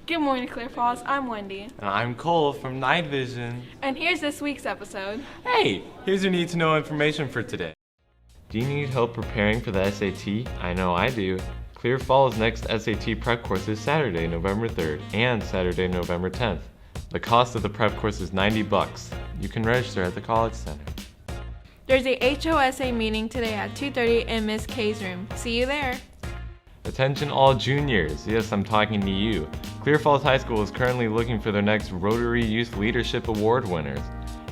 Good morning, Clear Falls. I'm Wendy. And I'm Cole from Night Vision. And here's this week's episode. Hey, here's your need to know information for today. Do you need help preparing for the SAT? I know I do. Clear Falls' next SAT prep course is Saturday, November 3rd and Saturday, November 10th. The cost of the prep course is $90. You can register at the College Center. There's a HOSA meeting today at 2:30 in Miss K's room. See you there. Attention all juniors, yes, I'm talking to you. Clear Falls High School is currently looking for their next Rotary Youth Leadership Award winners.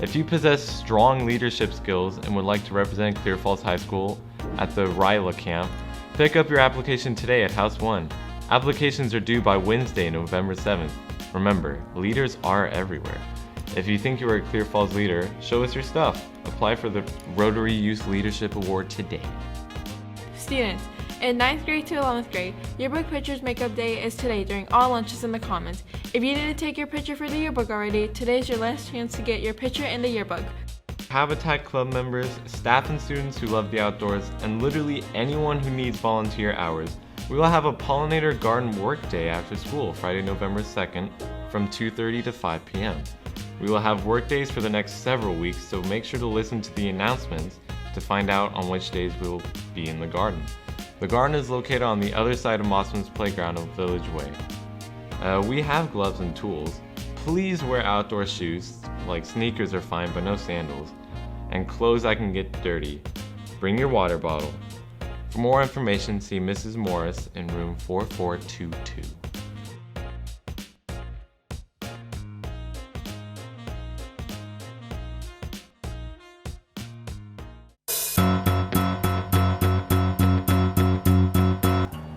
If you possess strong leadership skills and would like to represent Clear Falls High School at the RILA camp, pick up your application today at House 1. Applications are due by Wednesday, November 7th. Remember, leaders are everywhere. If you think you are a Clear Falls leader, show us your stuff. Apply for the Rotary Youth Leadership Award today. Students, in 9th grade to 11th grade, Yearbook Pictures Makeup Day is today during all lunches in the Commons. If you didn't take your picture for the yearbook already, today is your last chance to get your picture in the yearbook. Habitat Club members, staff and students who love the outdoors, and literally anyone who needs volunteer hours, we will have a pollinator garden work day after school, Friday, November 2nd, from 2:30 to 5 p.m. We will have work days for the next several weeks, so make sure to listen to the announcements to find out on which days we will be in the garden. The garden is located on the other side of Mossman's Playground of Village Way. We have gloves and tools. Please wear outdoor shoes, like sneakers are fine but no sandals, and clothes that can get dirty. Bring your water bottle. For more information, see Mrs. Morris in room 4422.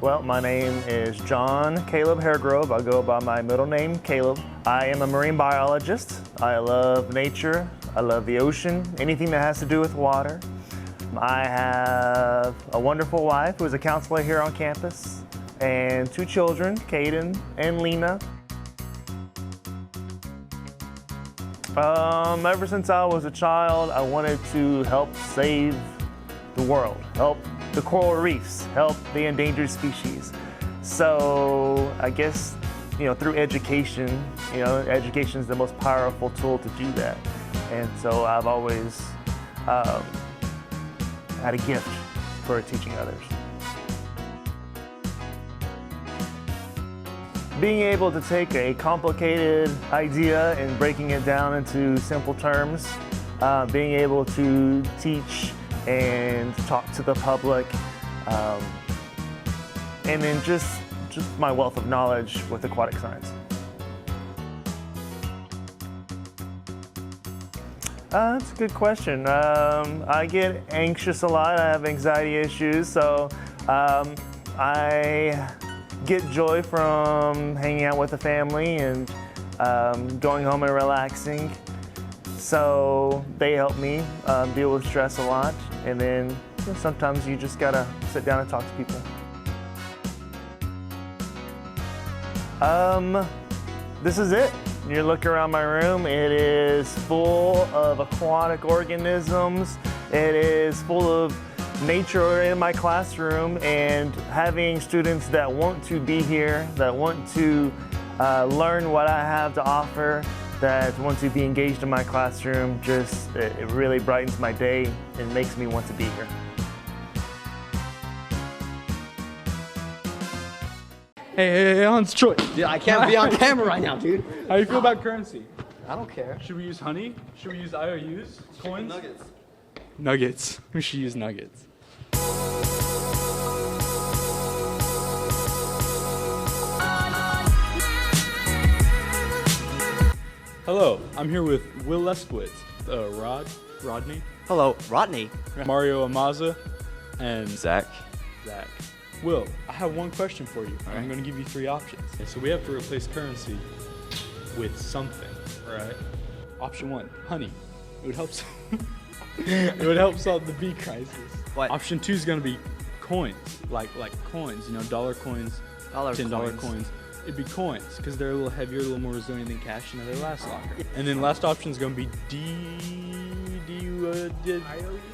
Well, my name is John Caleb Hairgrove. I go by my middle name, Caleb. I am a marine biologist. I love nature. I love the ocean, anything that has to do with water. I have a wonderful wife who is a counselor here on campus, and 2 children, Caden and Lena. Ever since I was a child, I wanted to help save the world, help the coral reefs, help the endangered species. So I guess, through education, education is the most powerful tool to do that. And so I've always had a gift for teaching others. Being able to take a complicated idea and breaking it down into simple terms, being able to teach and talk to the public, and then just my wealth of knowledge with aquatic science. That's a good question. I get anxious a lot. I have anxiety issues, so I get joy from hanging out with the family and going home and relaxing. So they help me deal with stress a lot, and then sometimes you just gotta sit down and talk to people. This is it. You look around my room, it is full of aquatic organisms. It is full of nature in my classroom, and having students that want to be here, that want to learn what I have to offer, that want to be engaged in my classroom, it really brightens my day and makes me want to be here. Hey, Hans Troy. Dude, I can't be on camera right now, dude. How do you feel about currency? I don't care. Should we use honey? Should we use IOUs? Coins? Nuggets. Nuggets. We should use nuggets. Hello, I'm here with Will Leskowitz, Rodney, Hello, Rodney. Mario Amaza, and Zach. Zach. Will, I have one question for you. I'm going to give you 3 options. Okay, so we have to replace currency with something, right? Option 1, honey. It would help. It would help solve the bee crisis. What? Option 2 is going to be coins, like coins. $1 coins, $10 coins. It'd be coins because they're a little heavier, a little more resilient than cash, and they last longer. And then last option is going to be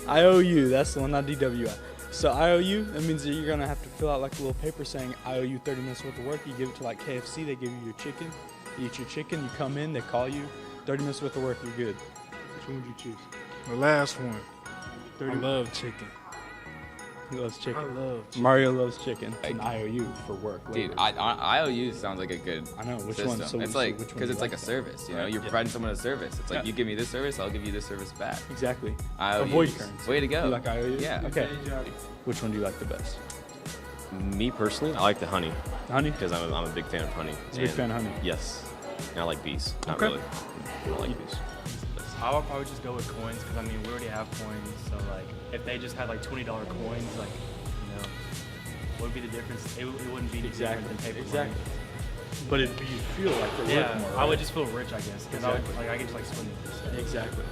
IOU. That's the one, not DWI. So IOU, that means that you're gonna have to fill out like a little paper saying IOU 30 minutes worth of work. You give it to like KFC, they give you your chicken. You eat your chicken, you come in, they call you, 30 minutes worth of work, you're good. Which one would you choose? The last one. 30 I love chicken. He loves chicken. I love chicken. Mario loves chicken. It's an IOU for work. Dude, labor. IOU sounds like a good I know, which system. one? So it's so like, which one because do it's you like a then? service, you know? Right, You're yeah. providing someone a service. It's like, Yeah. you give me this service, I'll give you this service back. Exactly. IOUs. Avoid currency. Way to go. You like IOUs? Yeah. Okay. Which one do you like the best? Me personally, I like the honey Honey? because I'm a big fan of honey. He's a big fan of honey. Yes. And I like bees. Not Okay. really. I don't like bees. I would probably just go with coins because I mean we already have coins, so like if they just had like $20 coins, like you know, what would be the difference? It wouldn't be any different than paper Exactly. money. But you feel like they're worth Yeah, more, I right? would just feel rich, I guess, because Exactly. I could just like spend it. Exactly.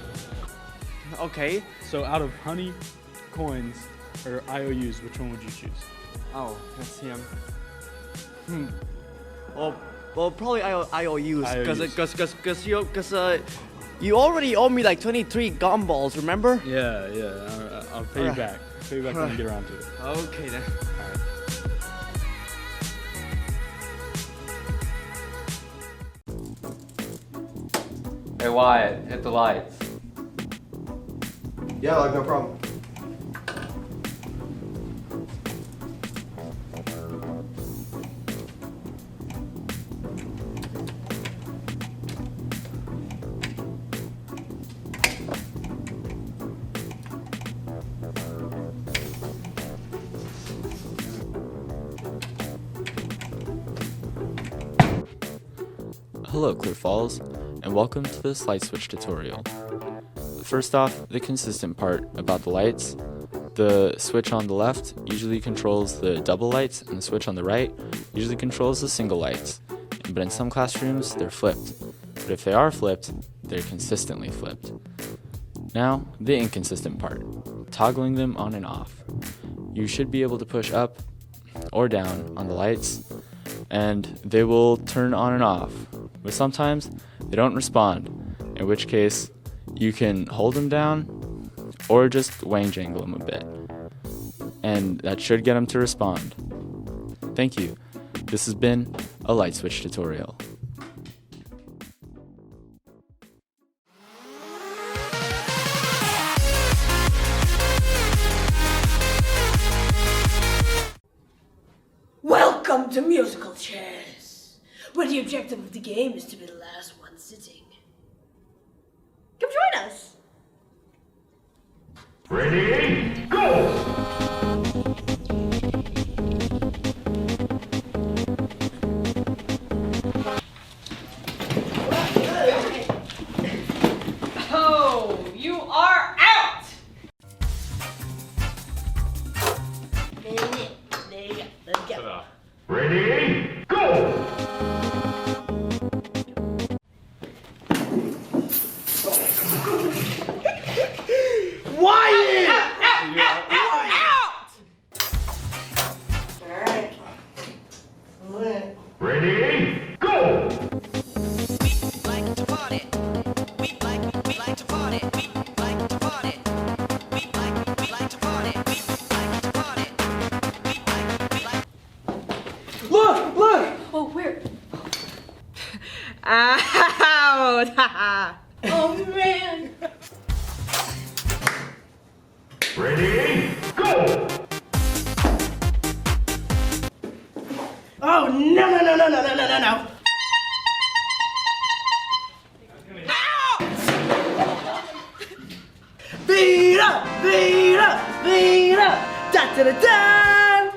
Okay. So out of honey, coins, or IOUs, which one would you choose? Oh, let's see. Well, probably IOUs, because you already owe me like 23 gumballs, remember? Yeah. I'll pay you Alright. back. Pay you back when we get around to it. Okay then. Hey Wyatt, hit the lights. Yeah, like no problem. Hello Clear Falls, and welcome to this light switch tutorial. First off, the consistent part about the lights. The switch on the left usually controls the double lights, and the switch on the right usually controls the single lights. But in some classrooms, they're flipped. But if they are flipped, they're consistently flipped. Now, the inconsistent part, toggling them on and off. You should be able to push up or down on the lights, and they will turn on and off. But sometimes they don't respond, in which case you can hold them down or just wang jangle them a bit. And that should get them to respond. Thank you. This has been a light switch tutorial. Welcome to Musical Chairs, where the objective of the game is to be the last one sitting. Come join us! Ready, go! Oh, you are out! There you go, let's go. Ready, go! Wyatt! Out! Alright. Ready, go! Look! Oh, where? Ow! Oh, man! Ready, go! Oh, no! Vida! Da!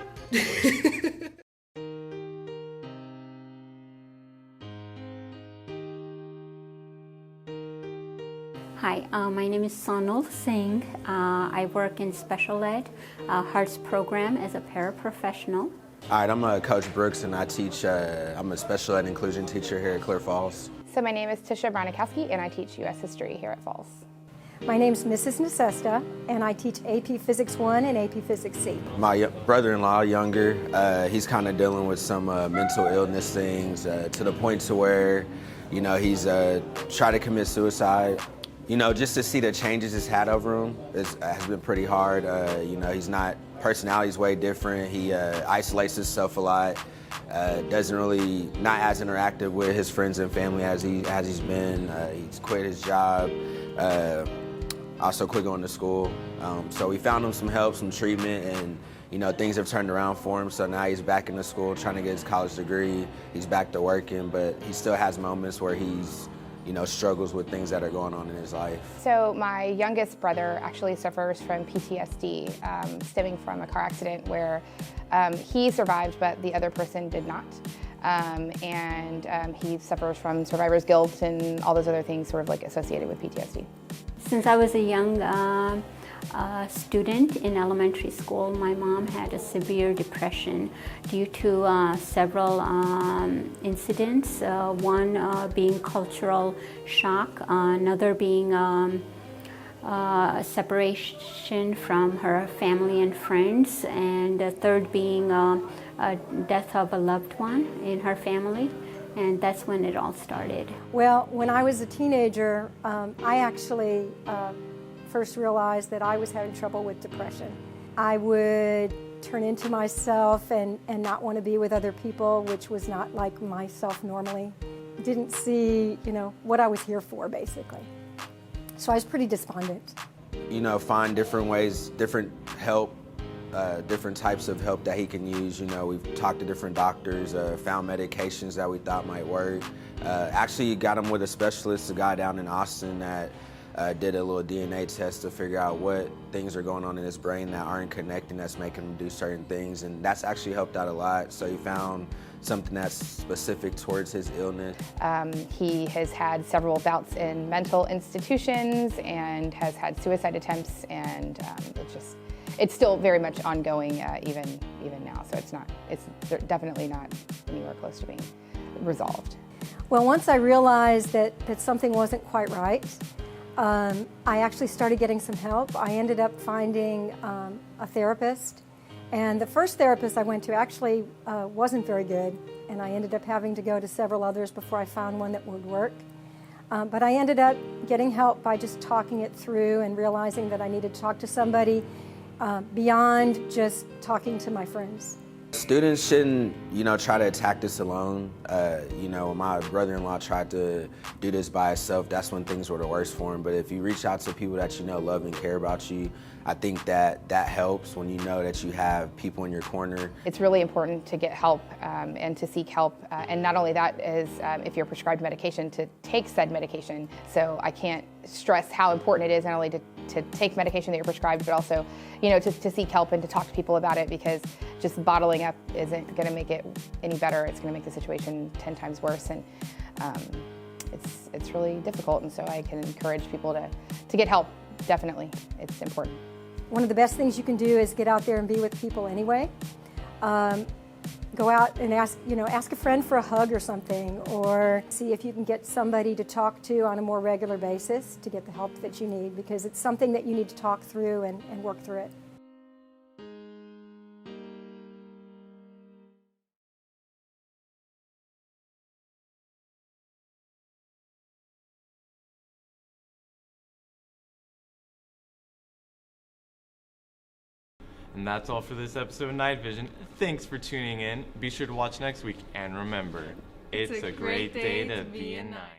Hi, my name is Sonal Singh. I work in special ed, HEARTS program as a paraprofessional. All right, I'm Coach Brooks, and I teach. I'm a special ed inclusion teacher here at Clear Falls. So my name is Tisha Bronikowski, and I teach U.S. History here at Falls. My name is Mrs. Necesta, and I teach AP Physics 1 and AP Physics C. My brother-in-law, younger, he's kind of dealing with some mental illness things to the point to where, you know, he's tried to commit suicide. You know, just to see the changes it's had over him has been pretty hard. You know, personality's way different. He isolates himself a lot. Doesn't really, not as interactive with his friends and family as he's been. He's quit his job. Also quit going to school. So we found him some help, some treatment, and you know, things have turned around for him. So now he's back into school trying to get his college degree. He's back to working, but he still has moments where he's, you know, struggles with things that are going on in his life. So my youngest brother actually suffers from PTSD stemming from a car accident where he survived, but the other person did not. And he suffers from survivor's guilt and all those other things sort of like associated with PTSD. Since I was a young student in elementary school, my mom had a severe depression due to several incidents, one being cultural shock, another being separation from her family and friends, and the third being a death of a loved one in her family. And that's when it all started. Well, when I was a teenager, I actually first realized that I was having trouble with depression. I would turn into myself and not want to be with other people, which was not like myself normally. Didn't see, you know, what I was here for, basically. So I was pretty despondent. You know, find different ways, different help, different types of help that he can use. You know, we've talked to different doctors, found medications that we thought might work. Actually got him with a specialist, a guy down in Austin that did a little DNA test to figure out what things are going on in his brain that aren't connecting, that's making him do certain things, and that's actually helped out a lot. So he found something that's specific towards his illness. He has had several bouts in mental institutions and has had suicide attempts, and it's still very much ongoing even now. So it's definitely not anywhere close to being resolved. Well, once I realized that something wasn't quite right, I actually started getting some help. I ended up finding a therapist, and the first therapist I went to actually wasn't very good, and I ended up having to go to several others before I found one that would work. But I ended up getting help by just talking it through and realizing that I needed to talk to somebody beyond just talking to my friends. Students shouldn't, you know, try to attack this alone. You know, when my brother-in-law tried to do this by himself, that's when things were the worst for him. But if you reach out to people that you know love and care about you, I think that helps when you know that you have people in your corner. It's really important to get help and to seek help. And not only that is if you're prescribed medication, to take said medication. So I can't stress how important it is not only to take medication that you're prescribed, but also, you know, to seek help and to talk to people about it, because just bottling up isn't going to make it any better. It's going to make the situation 10 times worse, and it's really difficult. And so I can encourage people to get help. Definitely, it's important. One of the best things you can do is get out there and be with people anyway. Go out and ask a friend for a hug or something, or see if you can get somebody to talk to on a more regular basis to get the help that you need, because it's something that you need to talk through and work through it. And that's all for this episode of Night Vision. Thanks for tuning in. Be sure to watch next week. And remember, it's a great day to be a Night.